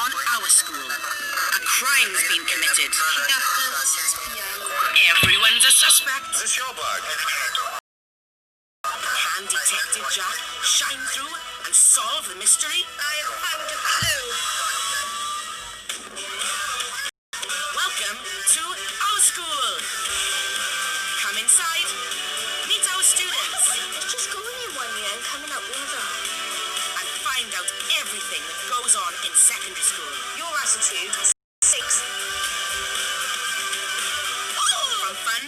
on our school. A crime's been committed. Everyone's a suspect. Is this your bag? Can Detective Jack shine through and solve the mystery? I have found a clue. Welcome to our school. Come inside. Meet our students. It's just going in one year and coming out the other. And find out everything that goes on in secondary school. Your attitude, 6. From fun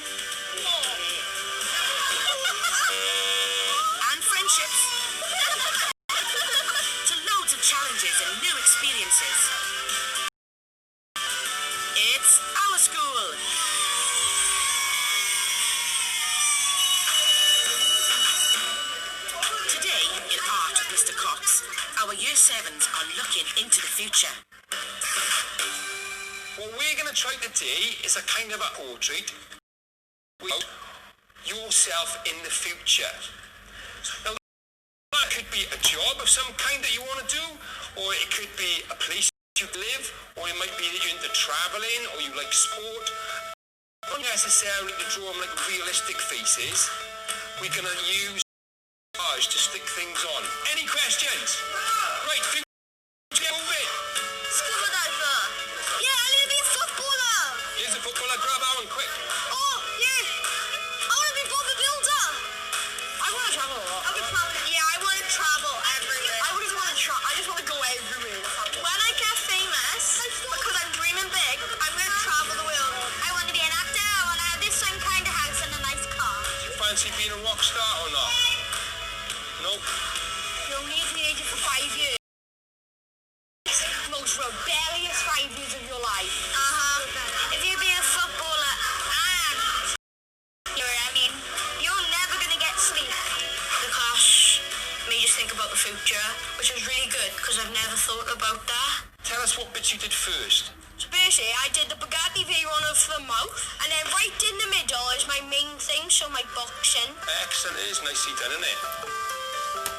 and friendships to loads of challenges and new experiences. It's our school. Today, in Art with Mr. Cox, our Year 7s are looking into the future. What we're going to try today is a kind of a portrait of yourself in the future. Now, that could be a job of some kind that you want to do, or it could be a place you live, or it might be that you're into travelling, or you like sport. Not necessarily to draw them like realistic faces. We're going to use collage to stick things on. Any questions? Right, get moving. Scuba diver. Yeah, I need to be a footballer. Here's a footballer, grab Aaron, quick. Oh, yeah. I want to be Bob the Builder. I want to travel a lot. I want to travel. Yeah, I want to travel everywhere. I wouldn't want to travel. I just want to go everywhere. When I get famous, because I'm dreaming big, I'm going to travel the world. I want to be an actor. I want to have this same kind of house and a nice car. Do you fancy being a rock star or not? No? You only need to age it for 5 years. Most rebellious 5 years of your life. If you be a footballer and you're never going to get sleep. The class made you think about the future, which was really good because I've never thought about that. Tell us what bits you did first. So basically, I did the Bugatti Veyron of the mouth, and then right in the middle is my main thing, so my boxing. Excellent, it is nicely done, isn't it?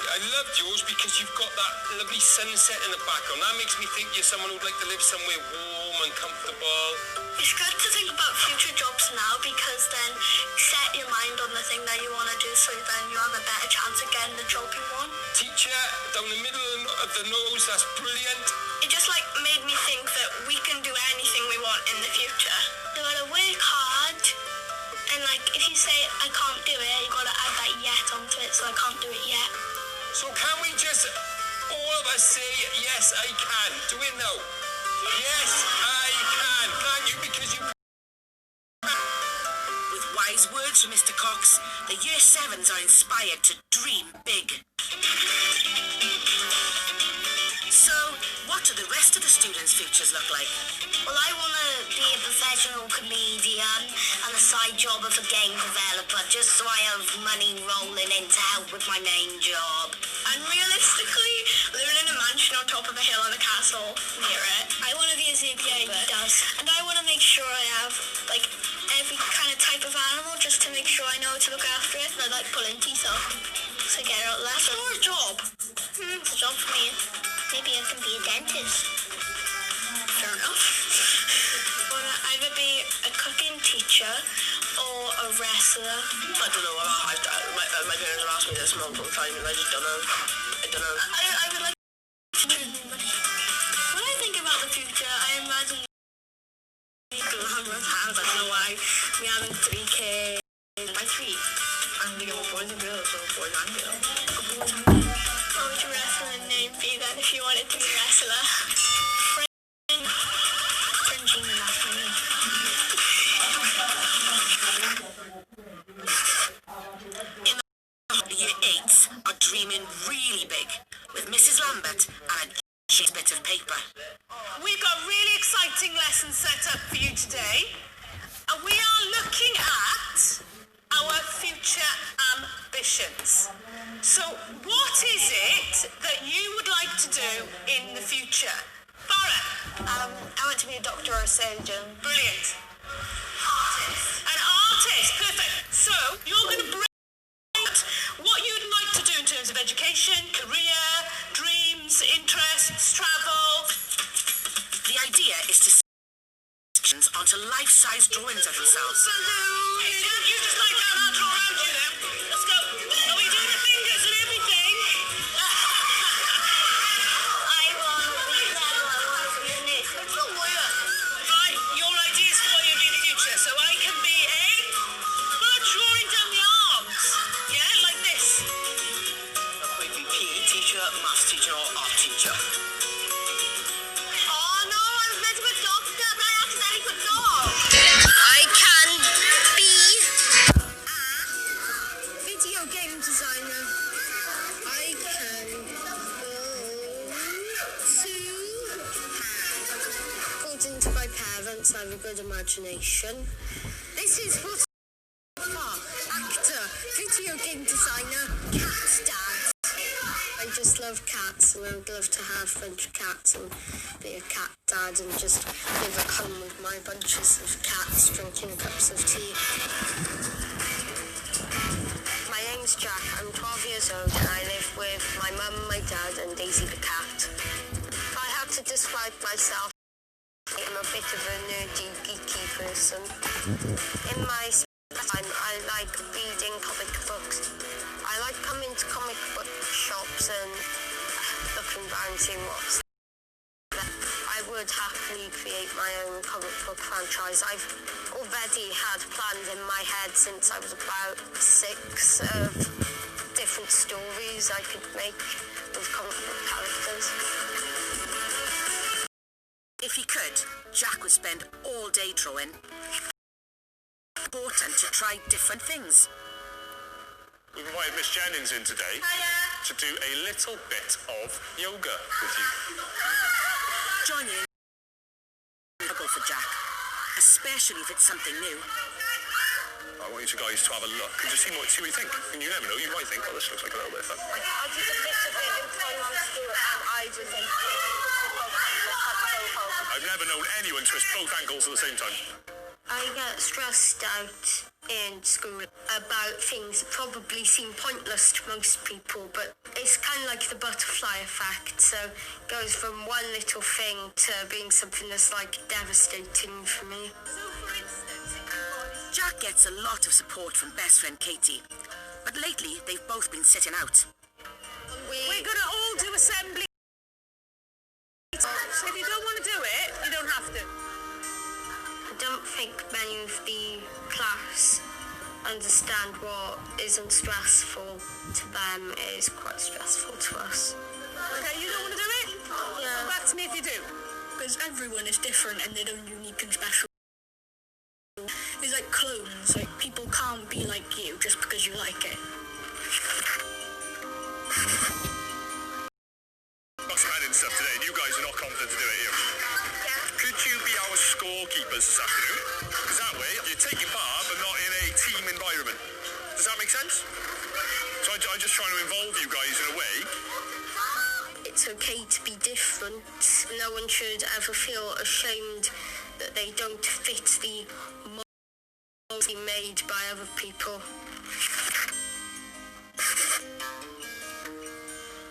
I loved yours because you've got that lovely sunset in the background. That makes me think you're someone who'd like to live somewhere warm and comfortable. It's good to think about future jobs now because then you set your mind on the thing that you want to do, so then you have a better chance of getting the job you want. Teacher, down the middle of the nose, that's brilliant. It just made me think that we can do anything we want in the future. You gotta work hard, and if you say I can't do it, you gotta add that yet onto it, so I can't do it yet. So can we just, all of us say, yes, I can. Do it now. Yes, I can. Thank you, because you can. With wise words from Mr. Cox, the Year 7s are inspired to dream big. So, what do the rest of the students' futures look like? Well, I want to be a professional comedian and a side job of a game developer, just so I have money rolling in to help with my main job. And realistically, living in a mansion on top of a hill and a castle near it. I want to be a zookeeper. He does. And I want to make sure I have, every kind of type of animal, just to make sure I know how to look after it. And I like pulling teeth off to get out less. It's a job. It's a job for me. Maybe I can be a dentist. Fair enough. I want to either be a cooking teacher or a wrestler. I don't know. My parents have asked me this multiple times and I just don't know. I don't know. I would like to do money. When I think about the future, I imagine people having hands. I don't know why. Me having 3 kids. By 3, I'm going to go boys and girls, so boys and girls. What would your wrestling name be then if you wanted to be a wrestler? Fringina, that's my name. The Year 8s are dreaming really big, with Mrs. Lambert and a sheet bit of paper. We've got really exciting lessons set up for you today. And we are looking at our future ambitions. So what is it that you would like to do in the future? Farah? I want to be a doctor or a surgeon. Brilliant. Artist. An artist, perfect. So you're going to bring out what you'd like to do in terms of education, career, dreams, interests, travel. life-size drawings of themselves. You just lie down, I'll draw around you then. Let's go. Are we doing the fingers and everything? I want to be clever. I want to be a nurse. It's a lawyer. Right, your ideas for what you'll be in the future. So I can be drawing down the arms. Yeah, like this. I'll be PE teacher, maths teacher, or art teacher. Oh no, I was meant to be a doctor, but I accidentally put dog. I can be a video game designer. I can according to my parents, I have a good imagination. This is what's actor, video game designer, cat dad. I just love cats and I would love to have French cats and be a cat dad and just live at home with my bunches of cats drinking cups of tea. My name's Jack, I'm 12 years old and I live with my mum, my dad and Daisy the cat. If I had to describe myself, I'm a bit of a nerdy, geeky person. In my I like reading comic books. I like coming to comic book shops and looking around seeing what's there. I would happily create my own comic book franchise. I've already had plans in my head since I was about 6 of different stories I could make with comic book characters. If he could, Jack would spend all day drawing. Important to try different things. We've invited Miss Jennings in today to do a little bit of yoga with you. Joining in struggle for Jack, especially if it's something new. I want you guys to have a look and just see what you think. And you never know, you might think, oh, this looks like a little bit of fun. I did a bit of it in primary school and I was in I've never known anyone twist both ankles at the same time. I get stressed out in school about things that probably seem pointless to most people, but it's kind of like the butterfly effect. So it goes from one little thing to being something that's like devastating for me. So for instance, Jack gets a lot of support from best friend Katie, but lately they've both been sitting out. we're gonna all do assembly. So if you don't want to do it, you don't have to. I don't think many of the class understand what isn't stressful to them is quite stressful to us. Okay, you don't want to do it? Yeah. Come back to me if you do. Because everyone is different and they're unique and special. It's like clones. Like, people can't be like you just because you like it. Lots of admin stuff today, and you guys are not confident to do it here. Could you be our scorekeepers this afternoon? Because that way, you're taking part, but not in a team environment. Does that make sense? So I'm just trying to involve you guys in a way. It's okay to be different. No one should ever feel ashamed that they don't fit the mold made by other people.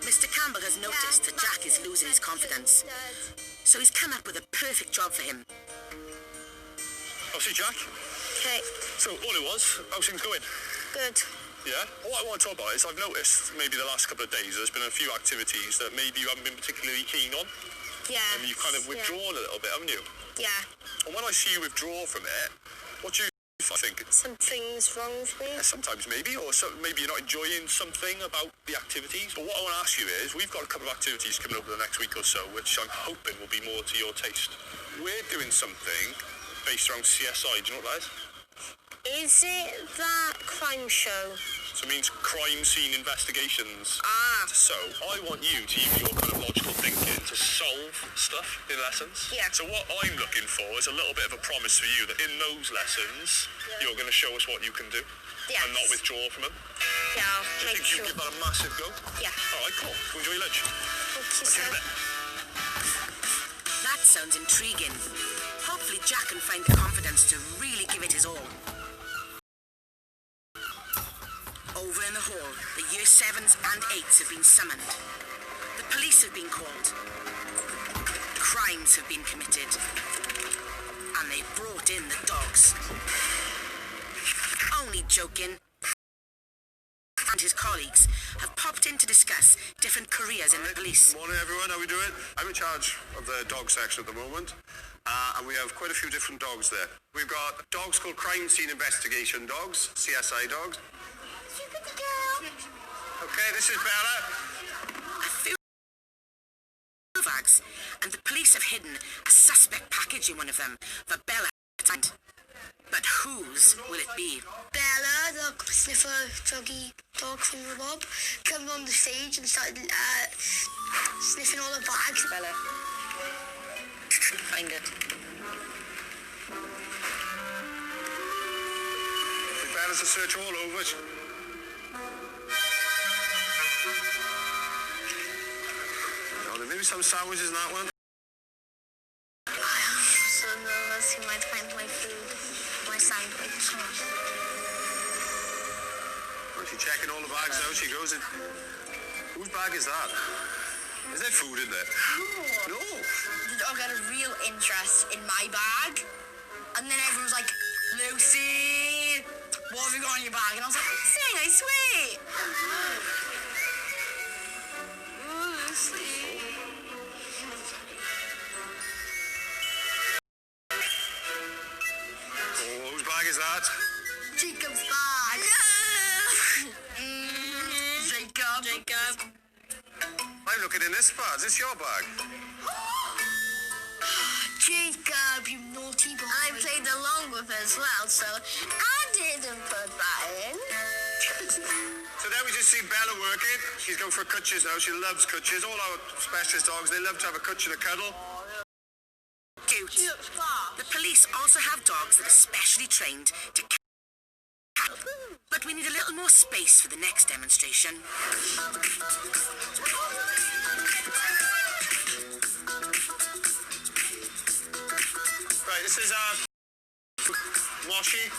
Mr. Campbell has noticed that Jack is losing his confidence, so he's come up with a perfect job for him. Oh, see, Jack. Okay, So all it was, how's things going? good. Yeah? What I want to talk about is I've noticed maybe the last couple of days there's been a few activities that maybe you haven't been particularly keen on. Yeah. And you've kind of withdrawn a little bit, haven't you? Yeah. And when I see you withdraw from it, what do you think? Something's wrong with me. Yeah, sometimes maybe, or so, maybe you're not enjoying something about the activities. But what I want to ask you is, we've got a couple of activities coming up in the next week or so, which I'm hoping will be more to your taste. We're doing something based around CSI. Do you know what that is? Is it that crime show? So it means crime scene investigations. Ah. So I want you to use your kind of logical thinking to solve stuff in lessons. Yeah. So what I'm looking for is a little bit of a promise for you that in those lessons, you're going to show us what you can do. Yes. And not withdraw from them. Yeah, I'll Do you make think sure. you give that a massive go? Yeah. All right, cool. Enjoy your lunch. Thank you, See you in a sir. bit. That sounds intriguing. Hopefully Jack can find the confidence to really give it his all. Over in the hall, the Year 7s and 8s have been summoned. The police have been called. Crimes have been committed. And they brought in the dogs. Only joking. And his colleagues have popped in to discuss different careers in the police. Morning, everyone. How we doing? I'm in charge of the dog section at the moment, and we have quite a few different dogs there. We've got dogs called crime scene investigation dogs, CSI dogs. Okay, this is Bella. A few bags, and the police have hidden a suspect package in one of them for Bella to find. But whose will it be? Bella, the sniffer druggy dog from the mob, came on the stage and started sniffing all the bags. Bella. Find it. Bella's a search all over. Oh, there may be some sandwiches in that one. So nervous he might find my food, my sandwich. Well, she's checking all the bags now. She goes in. Whose bag is that? Is there food in there? No. The dog had a real interest in my bag, and then everyone was like, Lucy, what have you got in your bag? And I was like, say nice, sweet. Ooh, Lucy. Oh, whose bag is that? Jacob's bag. Jacob. I'm looking in this bag. Is this your bag? Jacob, you naughty boy. I played along with it as well, so I didn't put that in. So then we just see Bella working. She's going for cutches now. She loves cutches. All our specialist dogs, they love to have a cutch and a cuddle. Cute. The police also have dogs that are specially trained to catch. But we need a little more space for the next demonstration. Right, this is Moshi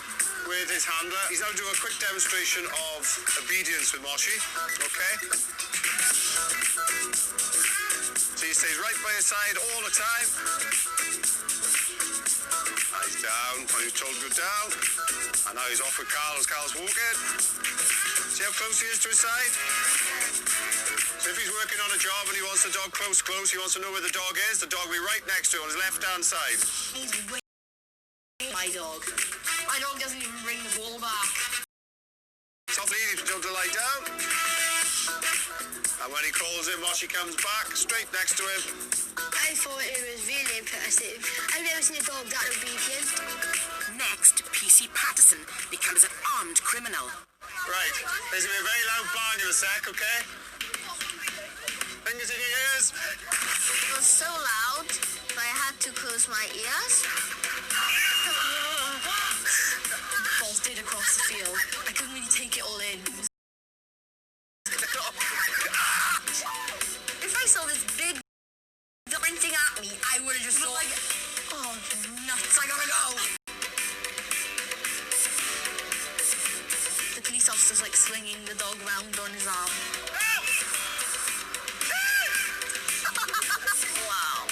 with his handler. He's now doing a quick demonstration of obedience with Moshi. Okay? So he stays right by his side all the time. He's down when he's told to go down. And now he's off with Carl as Carl's walking. See how close he is to his side? So if he's working on a job and he wants the dog close, he wants to know where the dog is, the dog will be right next to him on his left-hand side. He's way my dog. My dog doesn't even bring the ball back. Softly, he needs to lie down. And when he calls him, Moshi comes back, straight next to him. I thought it was really impressive. I've never seen a dog that obedient. Next, PC Patterson becomes an armed criminal. Right, there's going to be a very loud bang in a sec, okay? Fingers in your ears. It was so loud that I had to close my ears. Balls did across the field. I couldn't really take it all in. If I saw this big sprinting at me, I would have just thought, like, oh, nuts, I gotta go. The police officer's like slinging the dog round on his arm. Wow.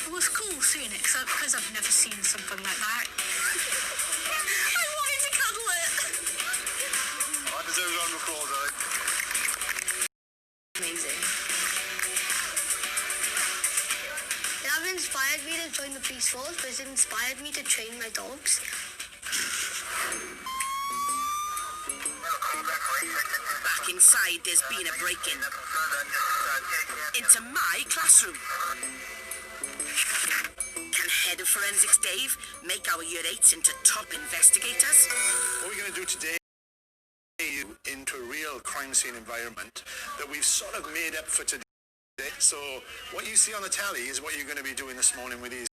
It was cool seeing it because I've never seen something like that. I wanted to cuddle it. I deserve it on record, right? Amazing. It hasn't inspired me to join the police force, but it's inspired me to train my dogs. Back inside, there's been a break-in. Into my classroom. Can Head of Forensics Dave make our Year 8s into top investigators? What we're going to do today is into a real crime scene environment that we've sort of made up for today. So what you see on the telly is what you're going to be doing this morning with these.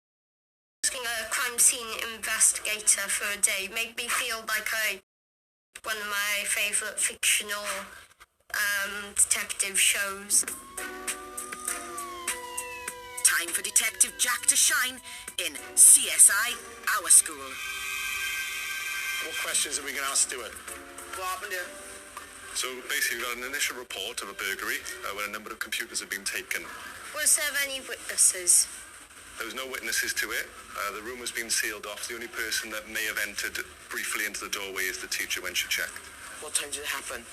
Being a crime scene investigator for a day made me feel like one of my favourite fictional detective shows. Time for Detective Jack to shine in CSI Our School. What questions are we going to ask Stuart? What happened here? So basically, we got an initial report of a burglary where a number of computers have been taken. Was there any witnesses? There was no witnesses to it. The room has been sealed off. The only person that may have entered briefly into the doorway is the teacher when she checked. What time did it happen?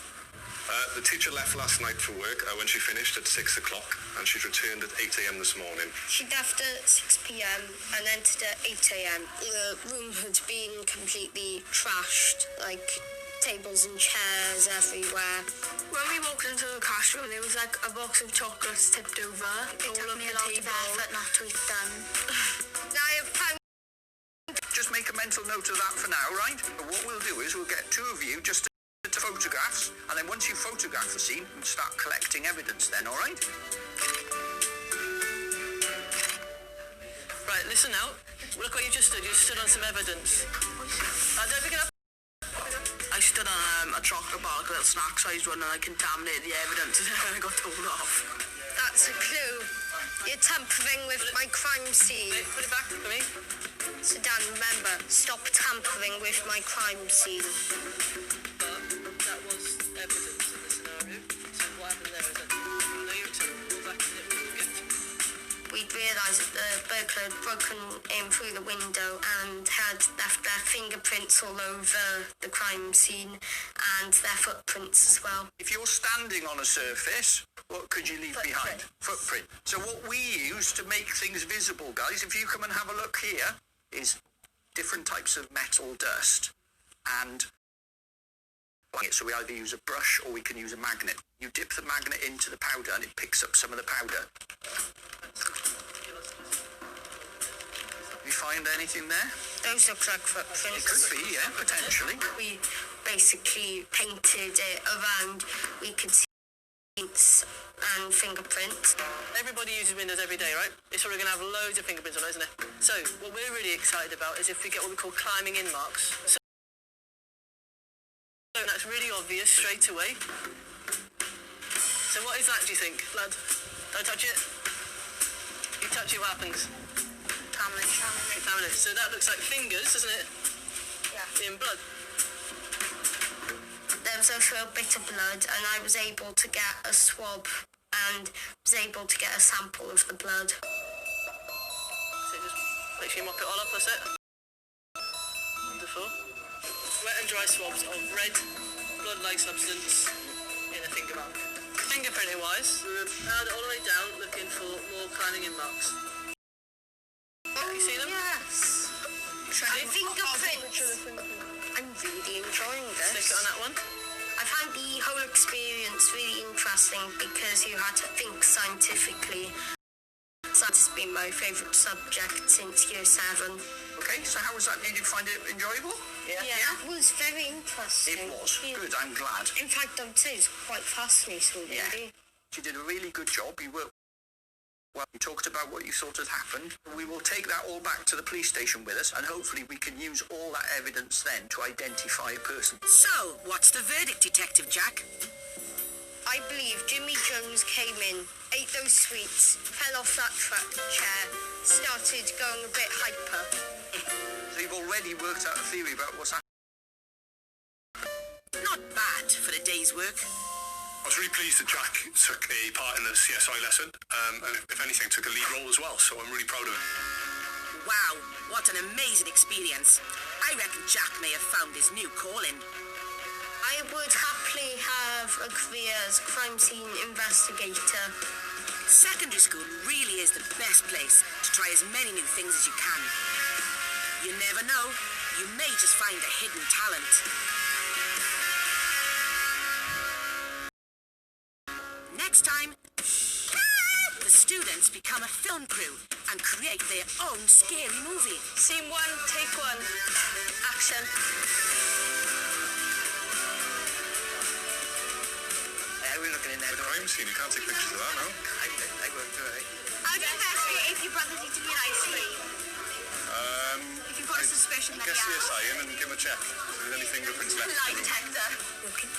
The teacher left last night for work when she finished at 6 o'clock, and she's returned at 8 a.m. this morning. She left at 6 p.m. and entered at 8 a.m. The room had been completely trashed, like tables and chairs everywhere. When we walked into the classroom, there was like a box of chocolates tipped over. It took me a lot of effort not to eat them. Now I have found... Just make a mental note of that for now, right? But what we'll do is we'll get two of you just to photographs, and then once you photograph the scene, we'll start collecting evidence then, all right? Right, listen now. Look what you just stood. You stood on some evidence. Don't pick it up. I stood on a chocolate bar, like a little snack-sized one, and I contaminated the evidence, and I got told off. That's a clue. You're tampering with my crime scene. Put it back for me. So Dan, remember, stop tampering with my crime scene. That was evidence in the scenario. So what happened there is that you know you're told back and it was good. We'd realised that the burglar had broken in through the window and had left their fingerprints all over the crime scene and their footprints as well. If you're standing on a surface, what could you leave behind? Footprint. So what we use to make things visible, guys, if you come and have a look here, is different types of metal dust. And so we either use a brush or we can use a magnet. You dip the magnet into the powder and it picks up some of the powder. You find anything there? Those look like footprints. It could be, yeah, potentially. We basically painted it around. We could see prints and fingerprints. Everybody uses Windows every day, right? It's probably going to have loads of fingerprints on it, isn't it? So what we're really excited about is if we get what we call climbing in marks. So that's really obvious straight away. So what is that, do you think, lad? Don't touch it. You touch it, what happens? Contaminate. So that looks like fingers, doesn't it? Yeah. In blood. There was also a bit of blood and I was able to get a swab and was able to get a sample of the blood. So just make sure you mop it all up, that's it. Wonderful. Wet and dry swabs of red blood-like substance in a finger mark. Fingerprinting wise, we're powder all the way down looking for more climbing in marks. You see them? Yes. Ready? Fingerprints. I'm really enjoying this. Stick it on that one. I found the whole experience really interesting because you had to think scientifically. Science has been my favourite subject since year 7. Okay, so how was that? Did you find it enjoyable? Yeah, it was very interesting. It was. Good, I'm glad. In fact, I would say it's quite fascinating, really. You did a really good job. You worked well. You talked about what you thought had happened. We will take that all back to the police station with us, and hopefully we can use all that evidence then to identify a person. So, what's the verdict, Detective Jack? I believe Jimmy Jones came in, ate those sweets, fell off that chair, started going a bit hyper. So you've already worked out a theory about what's happened. Not bad for a day's work. I was really pleased that Jack took a part in the CSI lesson, and if anything, took a lead role as well, so I'm really proud of him. Wow, what an amazing experience. I reckon Jack may have found his new calling. I would happily have a career as a crime scene investigator. Secondary school really is the best place to try as many new things as you can. You never know, you may just find a hidden talent. Next time, the students become a film crew and create their own scary movie. Scene 1, take 1. Action. We're looking in there. The crime scene, you can't take pictures of that, no? I won't do it. How do you investigate if your brother's eating your ice cream? If you've got a suspicion that Get you CSI in and give him a check. If there's any fingerprints left. lie detector. Okay.